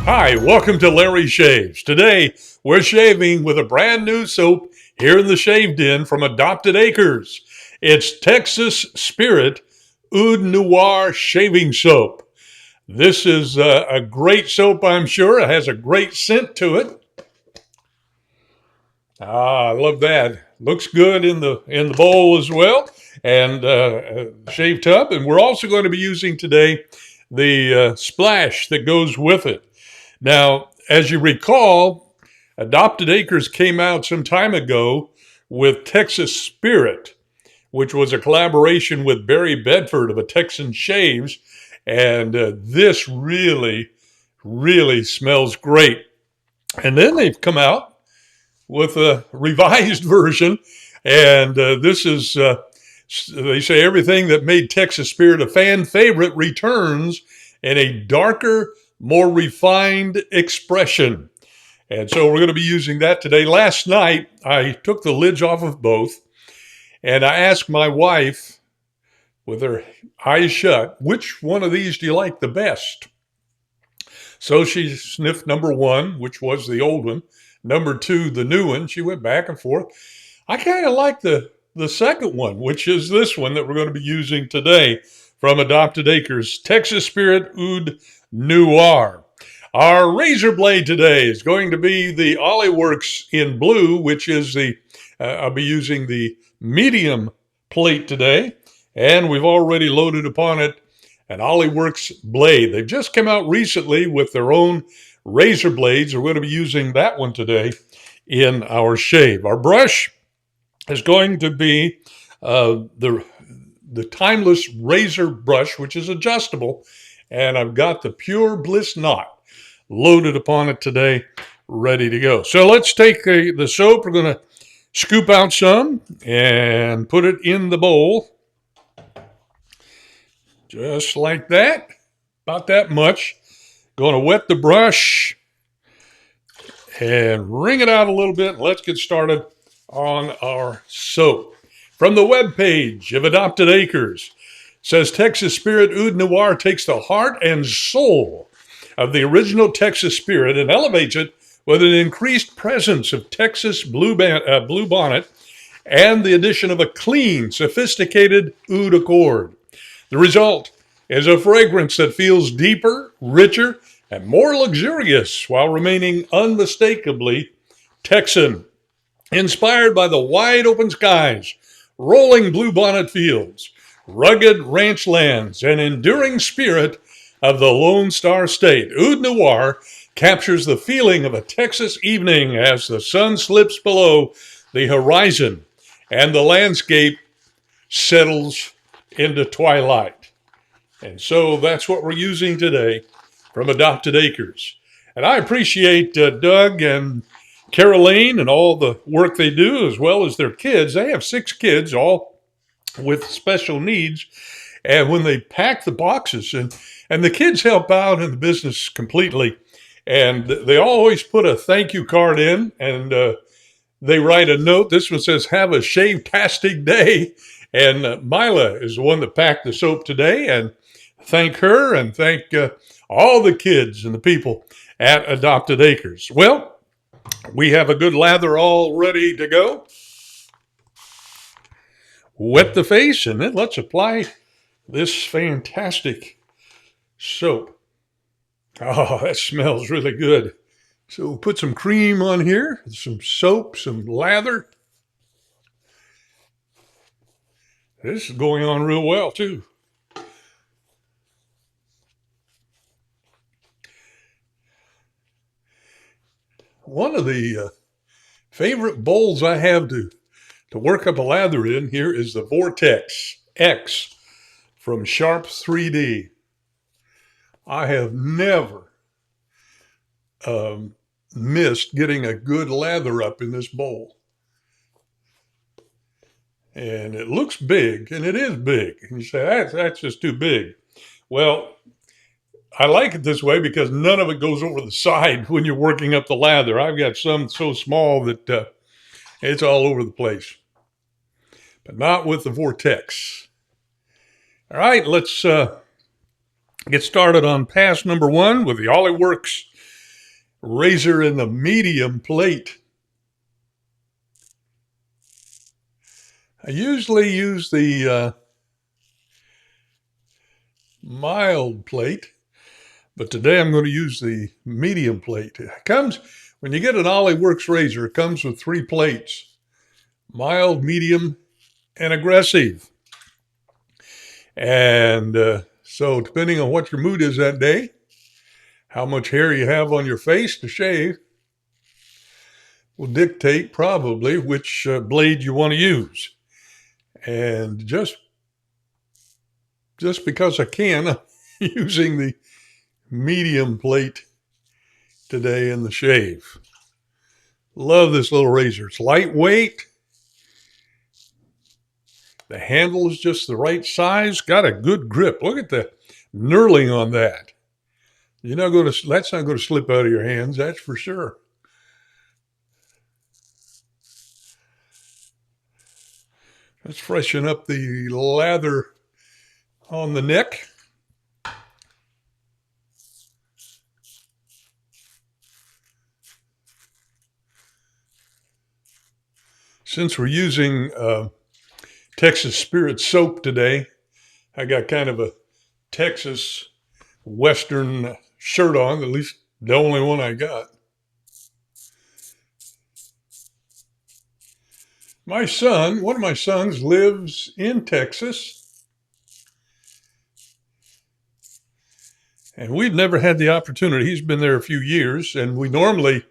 Hi, welcome to Larry Shaves. Today, we're shaving with a brand new soap here in the Shave Den from Adopted Acres. It's Texas Spirit Oud Noir Shaving Soap. This is a great soap, I'm sure. It has a great scent to it. I love that. Looks good in the bowl as well, and shave tub. And we're also going to be using today the splash that goes with it. Now, as you recall, Adopted Acres came out some time ago with Texas Spirit, which was a collaboration with Barry Bedford of a Texan Shaves, and this really, really smells great. And then they've come out with a revised version, and this is, they say everything that made Texas Spirit a fan favorite returns in a darker, more refined expression. And so we're going to be using that today. Last night, I took the lids off of both, and I asked my wife, with her eyes shut, which one of these do you like the best? So she sniffed number one, which was the old one. Number two, the new one. She went back and forth. I kind of like the second one, which is this one that we're going to be using today from Adopted Acres, Texas Spirit Oud Noir. Our razor blade today is going to be the Ollie-Works in blue, which is I'll be using the medium plate today, and we've already loaded upon it an Ollie-Works blade. They've just come out recently with their own razor blades. We're going to be using that one today in our shave. Our brush is going to be the Timeless razor brush, which is adjustable, and I've got the Pure Bliss knot loaded upon it today, ready to go. So let's take the soap. We're going to scoop out some and put it in the bowl, just like that, about that much. Going to wet the brush and wring it out a little bit. Let's get started on our soap. From the webpage of Adopted Acres, says Texas Spirit Oud Noir takes the heart and soul of the original Texas Spirit and elevates it with an increased presence of Texas bluebonnet and the addition of a clean, sophisticated oud accord. The result is a fragrance that feels deeper, richer, and more luxurious while remaining unmistakably Texan. Inspired by the wide open skies, rolling bluebonnet fields, rugged ranch lands, and enduring spirit of the Lone Star State, Oud Noir captures the feeling of a Texas evening as the sun slips below the horizon and the landscape settles into twilight. And so that's what we're using today from Adopted Acres. And I appreciate Doug and Caroline and all the work they do, as well as their kids. They have 6 kids, all with special needs. And when they pack the boxes, and the kids help out in the business completely, and they always put a thank you card in, and they write a note. This one says, "Have a shave-tastic day." And Mila is the one that packed the soap today, and thank her and thank all the kids and the people at Adopted Acres. Well, we have a good lather all ready to go. Wet the face, and then let's apply this fantastic soap. Oh, that smells really good. So we'll put some cream on here, some soap, some lather. This is going on real well, too. One of the favorite bowls I have to work up a lather in here is the Vortex X from Sharp 3D. I have never missed getting a good lather up in this bowl. And it looks big, and it is big. And you say, that's just too big. Well, I like it this way because none of it goes over the side when you're working up the lather. I've got some so small that it's all over the place. But not with the Vortex. All right, let's get started on pass number 1 with the Ollie-Works razor in the medium plate. I usually use the mild plate, but today I'm going to use the medium plate. It comes, when you get an Ollie Works razor, it comes with 3 plates: mild, medium, and aggressive. And so depending on what your mood is that day, how much hair you have on your face to shave, will dictate probably which blade you want to use. And just because I can, I'm using the medium plate today in the shave. Love this little razor. It's lightweight. The handle is just the right size. Got a good grip. Look at the knurling on that. That's not going to slip out of your hands, that's for sure. Let's freshen up the lather on the neck. Since we're using Texas Spirit soap today, I got kind of a Texas Western shirt on, at least the only one I got. One of my sons lives in Texas, and we've never had the opportunity. He's been there a few years, and we normally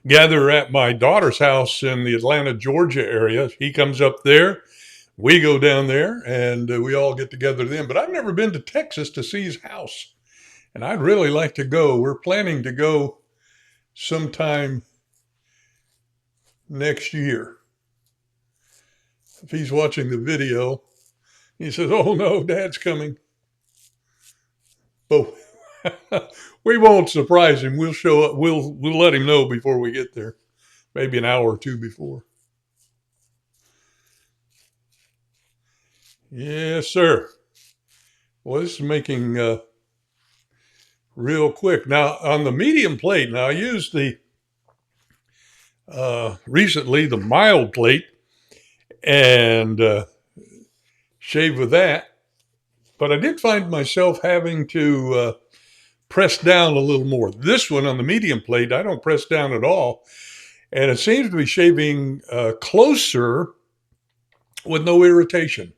gather at my daughter's house in the Atlanta, Georgia area. He comes up there, we go down there, and we all get together then. But I've never been to Texas to see his house, and I'd really like to go. We're planning to go sometime next year. If he's watching the video, he says, "Oh no, Dad's coming." But we won't surprise him. We'll show up. We'll let him know before we get there, maybe an hour or two before. Yes, sir. Well, this is making real quick. Now, on the medium plate, now I used recently the mild plate and shaved with that. But I did find myself having to press down a little more. This one on the medium plate, I don't press down at all. And it seems to be shaving closer with no irritation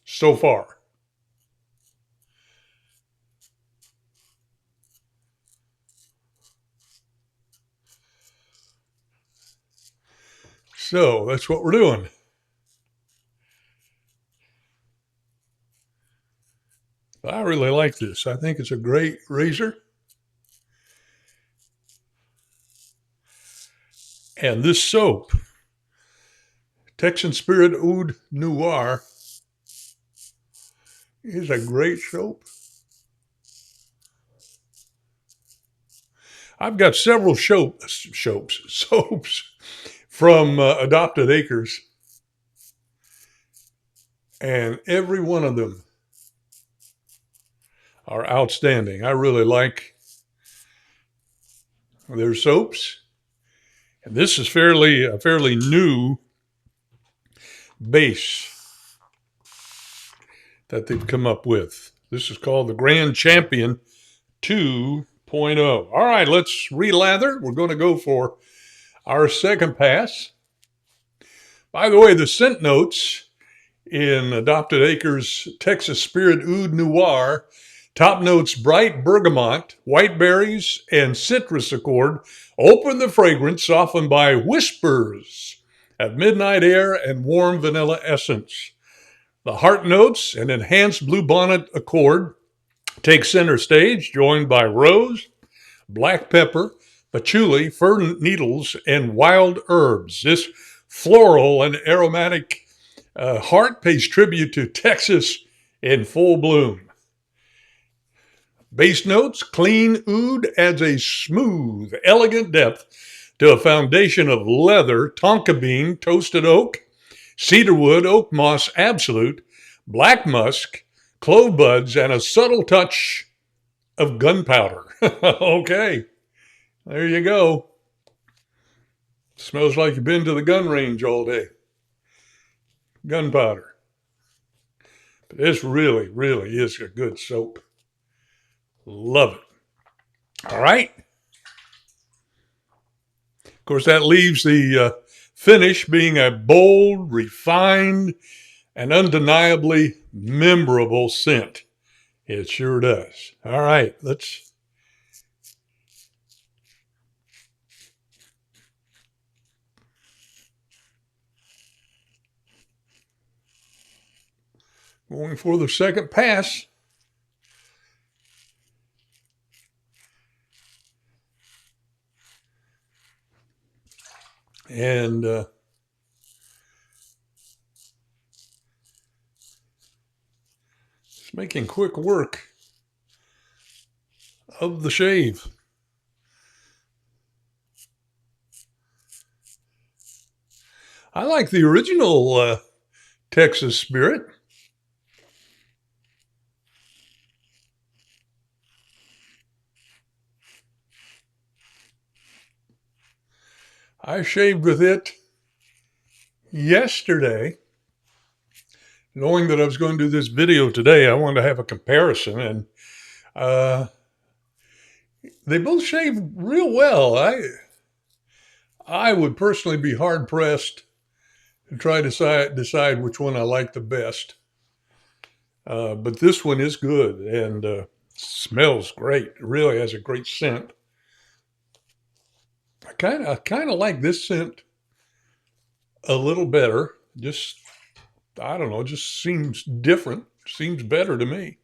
so far. So that's what we're doing. I really like this. I think it's a great razor. And this soap, Texan Spirit Oud Noir, is a great soap. I've got several soaps from Adopted Acres, and every one of them are outstanding. I really like their soaps. And this is a fairly new base that they've come up with. This is called the Grand Champion 2.0. All right, let's relather. We're going to go for our second pass. By the way, the scent notes in Adopted Acres Texas Spirit Oud Noir: top notes bright bergamot, white berries, and citrus accord. Open the fragrance, softened by whispers of midnight air and warm vanilla essence. The heart notes, an enhanced bluebonnet accord, take center stage, joined by rose, black pepper, patchouli, fir needles, and wild herbs. This floral and aromatic heart pays tribute to Texas in full bloom. Base notes: clean oud adds a smooth, elegant depth to a foundation of leather, tonka bean, toasted oak, cedarwood, oak moss absolute, black musk, clove buds, and a subtle touch of gunpowder. Okay. There you go. Smells like you've been to the gun range all day. Gunpowder. But this really, really is a good soap. Love it. All right. Of course, that leaves the finish being a bold, refined, and undeniably memorable scent. It sure does. All right, let's. Going for the second pass. And it's making quick work of the shave. I like the original Texas Spirit. I shaved with it yesterday. Knowing that I was going to do this video today, I wanted to have a comparison, and they both shave real well. I would personally be hard pressed to try to decide which one I like the best. But this one is good and smells great. It really has a great scent. I kind of like this scent a little better. Just I don't know. Just seems different. Seems better to me.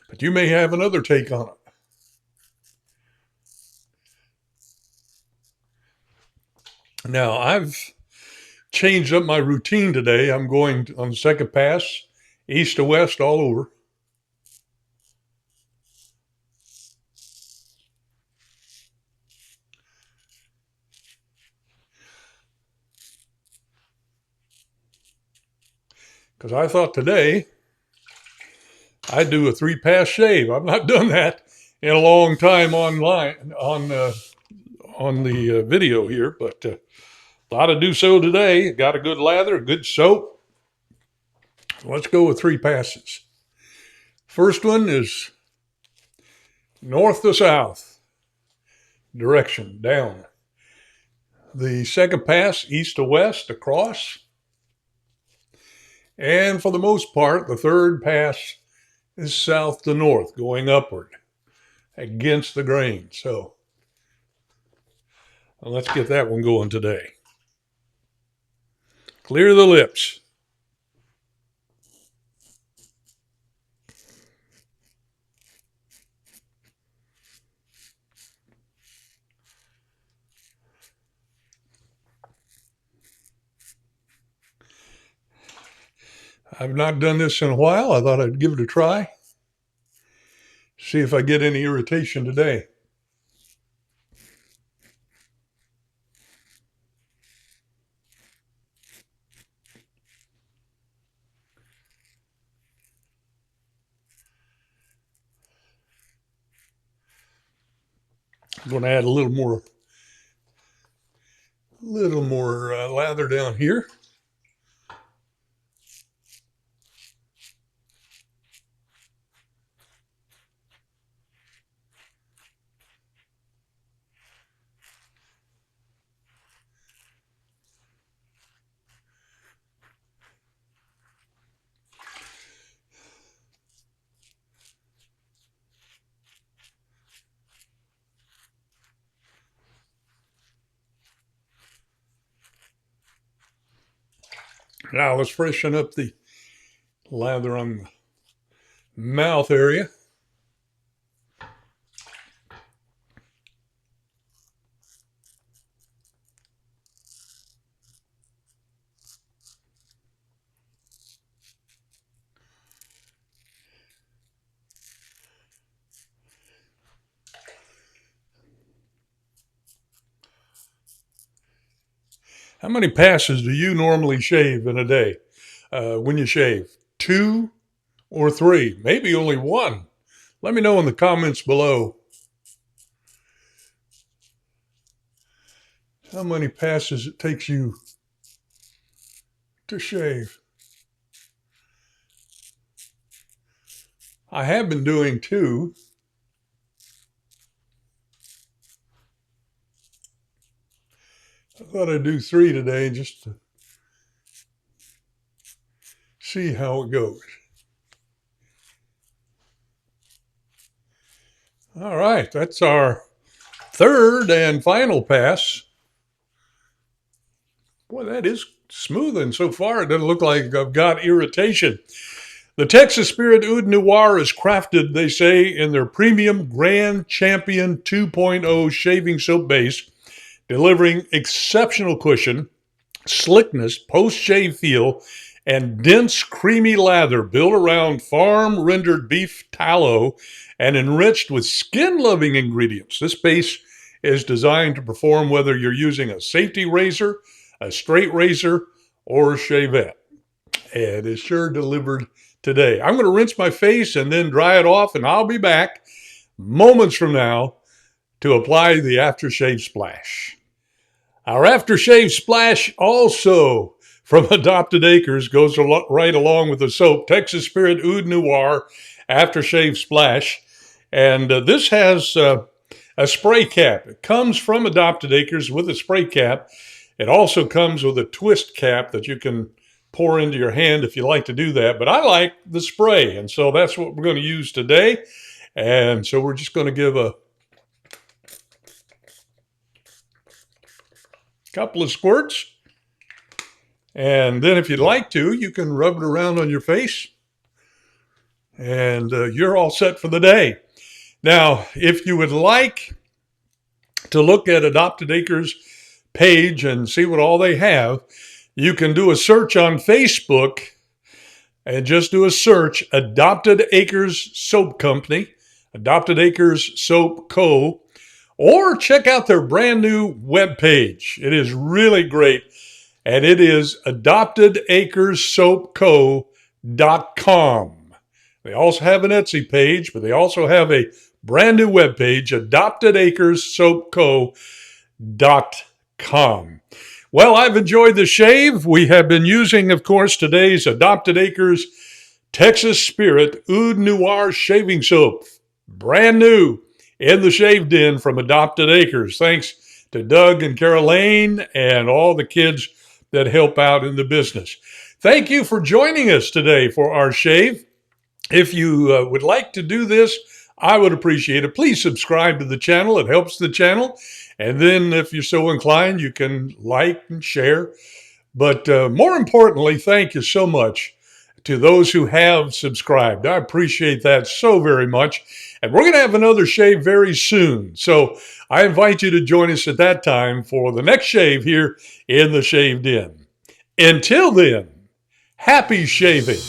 But you may have another take on it. Now, I've changed up my routine today. I'm going on the second pass, east to west, all over. Because I thought today I'd do a 3-pass shave. I've not done that in a long time online on the video here, but thought I'd do so today. Got a good lather, a good soap. Let's go with 3 passes. First one is north to south, direction down. The second pass, east to west, across. And for the most part, the third pass is south to north, going upward against the grain. So let's get that one going today. Clear the lips. I've not done this in a while. I thought I'd give it a try. See if I get any irritation today. I'm going to add a little more lather down here. Now let's freshen up the lather on the mouth area. How many passes do you normally shave in a day when you shave? 2 or 3, maybe only 1. Let me know in the comments below. How many passes it takes you to shave. I have been doing 2. I thought I'd do 3 today just to see how it goes. All right, that's our third and final pass. Boy, that is smoothing so far. It doesn't look like I've got irritation. The Texas Spirit Oud Noir is crafted, they say, in their premium Grand Champion 2.0 shaving soap base, delivering exceptional cushion, slickness, post-shave feel, and dense, creamy lather built around farm-rendered beef tallow and enriched with skin-loving ingredients. This base is designed to perform whether you're using a safety razor, a straight razor, or a shavette. And it's sure delivered today. I'm going to rinse my face and then dry it off, and I'll be back moments from now to apply the aftershave splash. Our aftershave splash also from Adopted Acres goes right along with the soap, Texas Spirit Oud Noir Aftershave Splash. And this has a spray cap. It comes from Adopted Acres with a spray cap. It also comes with a twist cap that you can pour into your hand if you like to do that. But I like the spray, and so that's what we're going to use today. And so we're just going to give a couple of squirts. And then if you'd like to, you can rub it around on your face. And you're all set for the day. Now, if you would like to look at Adopted Acres page and see what all they have, you can do a search on Facebook and just do a search, Adopted Acres Soap Company, Adopted Acres Soap Co., or check out their brand new webpage. It is really great, and it is adoptedacressoapco.com. They also have an Etsy page, but they also have a brand new webpage, adoptedacressoapco.com. Well, I've enjoyed the shave. We have been using, of course, today's Adopted Acres Texas Spirit Oud Noir Shaving Soap. Brand new in the shave den from Adopted Acres. Thanks to Doug and Caroline and all the kids that help out in the business. Thank you for joining us today for our shave. If you would like to do this, I would appreciate it. Please subscribe to the channel. It helps the channel. And then if you're so inclined, you can like and share. But more importantly, thank you so much to those who have subscribed. I appreciate that so very much. And we're going to have another shave very soon. So I invite you to join us at that time for the next shave here in the Shave Den. Until then, happy shaving.